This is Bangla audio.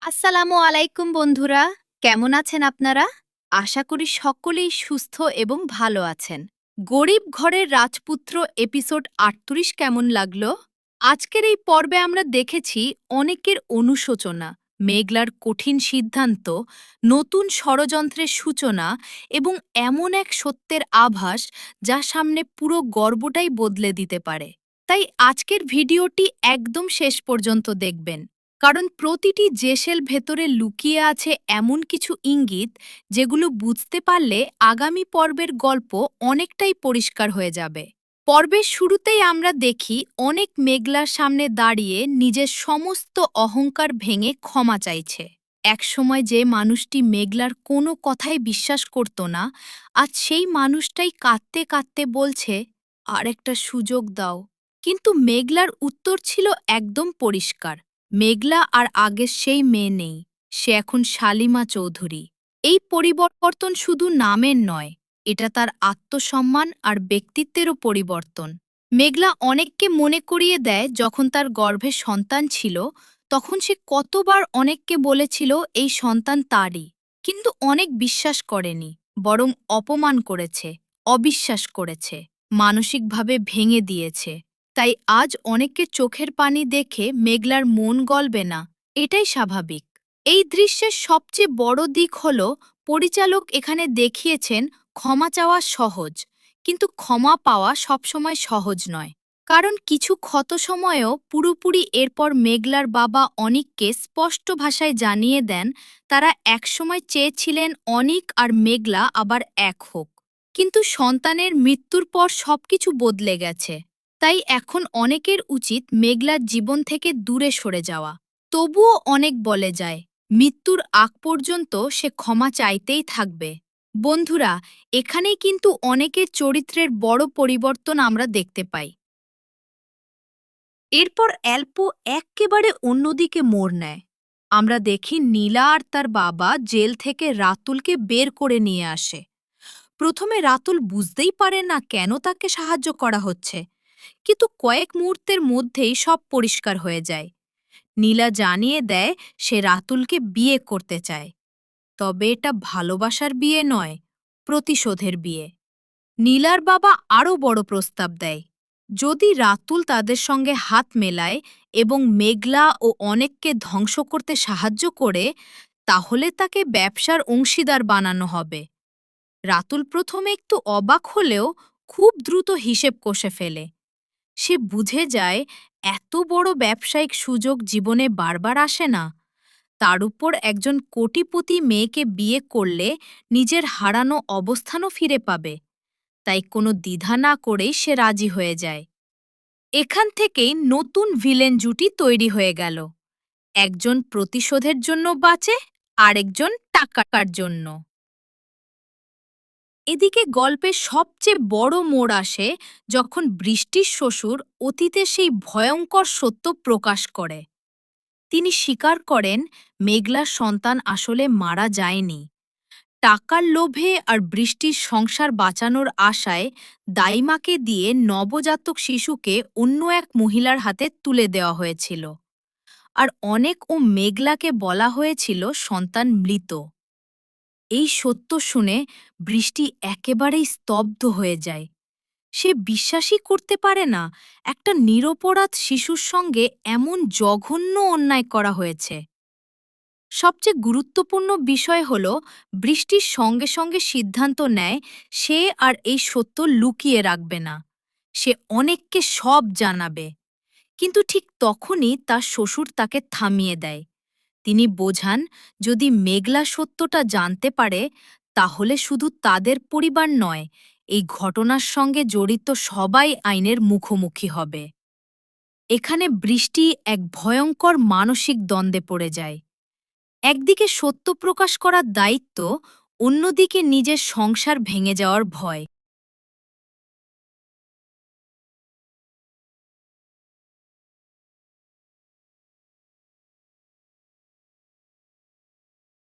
আসসালামু আলাইকুম বন্ধুরা, কেমন আছেন আপনারা? আশা করি সকলেই সুস্থ এবং ভালো আছেন। গরিব ঘরের রাজপুত্র এপিসোড ৩৮ কেমন লাগলো? আজকের এই পর্বে আমরা দেখেছি অনেকের অনুশোচনা, মেঘলার কঠিন সিদ্ধান্ত, নতুন ষড়যন্ত্রের সূচনা এবং এমন এক সত্যের আভাস যা সামনে পুরো গর্বটাই বদলে দিতে পারে। তাই আজকের ভিডিওটি একদম শেষ পর্যন্ত দেখবেন, কারণ প্রতিটি জেসেল ভেতরে লুকিয়ে আছে এমন কিছু ইঙ্গিত যেগুলো বুঝতে পারলে আগামী পর্বের গল্প অনেকটাই পরিষ্কার হয়ে যাবে। পর্বের শুরুতেই আমরা দেখি অনেক মেঘলার সামনে দাঁড়িয়ে নিজের সমস্ত অহংকার ভেঙে ক্ষমা চাইছে। একসময় যে মানুষটি মেঘলার কোনো কথাই বিশ্বাস করত না, আজ সেই মানুষটাই কাঁদতে কাঁদতে বলছে, আর একটা সুযোগ দাও। কিন্তু মেঘলার উত্তর ছিল একদম পরিষ্কার। মেঘলা আর আগের সেই মেয়ে নেই, সে এখন শালিমা চৌধুরী। এই পরিবর্তন শুধু নামের নয়, এটা তার আত্মসম্মান আর ব্যক্তিত্বেরও পরিবর্তন। মেঘলা অনেককে মনে করিয়ে দেয় যখন তার গর্ভে সন্তান ছিল, তখন সে কতবার অনেককে বলেছিল এই সন্তান তারই। কিন্তু অনেক বিশ্বাস করেনি, বরং অপমান করেছে, অবিশ্বাস করেছে, মানসিকভাবে ভেঙে দিয়েছে। তাই আজ অনেকের চোখের পানি দেখে মেঘলার মন গলবে না, এটাই স্বাভাবিক। এই দৃশ্যের সবচেয়ে বড় দিক হল পরিচালক এখানে দেখিয়েছেন ক্ষমা চাওয়া সহজ, কিন্তু ক্ষমা পাওয়া সবসময় সহজ নয়। কারণ কিছু ক্ষত সময়েও পুরোপুরি এরপর মেঘলার বাবা অনিককে স্পষ্ট ভাষায় জানিয়ে দেন তারা একসময় চেয়েছিলেন অনিক আর মেঘলা আবার এক হোক। কিন্তু সন্তানের মৃত্যুর পর সবকিছু বদলে গেছে। তাই এখন অনেকের উচিত মেঘলার জীবন থেকে দূরে সরে যাওয়া। তবুও অনেক বলে যায়, মৃত্যুর আগ পর্যন্ত সে ক্ষমা চাইতেই থাকবে। বন্ধুরা, এখানেই কিন্তু অনেকের চরিত্রের বড় পরিবর্তন আমরা দেখতে পাই। এরপর অ্যাল্পো এক্কেবারে অন্যদিকে মোড় নেয়। আমরা দেখি নীলা আর তার বাবা জেল থেকে রাতুলকে বের করে নিয়ে আসে। প্রথমে রাতুল বুঝতেই পারে না কেন তাকে সাহায্য করা হচ্ছে, কিন্তু কয়েক মুহূর্তের মধ্যেই সব পরিষ্কার হয়ে যায়। নীলা জানিয়ে দেয় সে রাতুলকে বিয়ে করতে চায়, তবে এটা ভালোবাসার বিয়ে নয়, প্রতিশোধের বিয়ে। নীলার বাবা আরও বড় প্রস্তাব দেয়, যদি রাতুল তাদের সঙ্গে হাত মেলায় এবং মেঘলা ও অনেককে ধ্বংস করতে সাহায্য করে, তাহলে তাকে ব্যবসার অংশীদার বানানো হবে। রাতুল প্রথমে একটু অবাক হলেও খুব দ্রুত হিসেব কষে ফেলে। সে বুঝে যায় এত বড় ব্যবসায়িক সুযোগ জীবনে বারবার আসে না। তার উপর একজন কোটিপতি মেয়েকে বিয়ে করলে নিজের হারানো অবস্থানও ফিরে পাবে। তাই কোনো দ্বিধা না করেই সে রাজি হয়ে যায়। এখান থেকেই নতুন ভিলেন জুটি তৈরি হয়ে গেল। একজন প্রতিশোধের জন্য বাঁচে, আরেকজন টাকার জন্য। এদিকে গল্পের সবচেয়ে বড় মোড় আসে যখন বৃষ্টির শ্বশুর অতীতে সেই ভয়ঙ্কর সত্য প্রকাশ করে। তিনি স্বীকার করেন মেঘলার সন্তান আসলে মারা যায়নি। টাকার লোভে আর বৃষ্টির সংসার বাঁচানোর আশায় দাইমাকে দিয়ে নবজাতক শিশুকে অন্য এক মহিলার হাতে তুলে দেওয়া হয়েছিল। আর অনেক ও মেঘলাকে বলা হয়েছিল সন্তান মৃত। এই সত্য শুনে বৃষ্টি একেবারেই স্তব্ধ হয়ে যায়। সে বিশ্বাসই করতে পারে না একটা নিরপরাধ শিশুর সঙ্গে এমন জঘন্য অন্যায় করা হয়েছে। সবচেয়ে গুরুত্বপূর্ণ বিষয় হল বৃষ্টির সঙ্গে সঙ্গে সিদ্ধান্ত নেয় সে আর এই সত্য লুকিয়ে রাখবে না। সে অনেককে সব জানাবে। কিন্তু ঠিক তখনই তার শ্বশুর তাকে থামিয়ে দেয়। তিনি বোঝান যদি মেঘলা সত্যটা জানতে পারে, তাহলে শুধু তাদের পরিবার নয়, এই ঘটনার সঙ্গে জড়িত সবাই আইনের মুখোমুখি হবে। এখানে বৃষ্টি এক ভয়ঙ্কর মানসিক দ্বন্দ্বে পড়ে যায়। একদিকে সত্য প্রকাশ করার দায়িত্ব, অন্যদিকে নিজের সংসার ভেঙে যাওয়ার ভয়।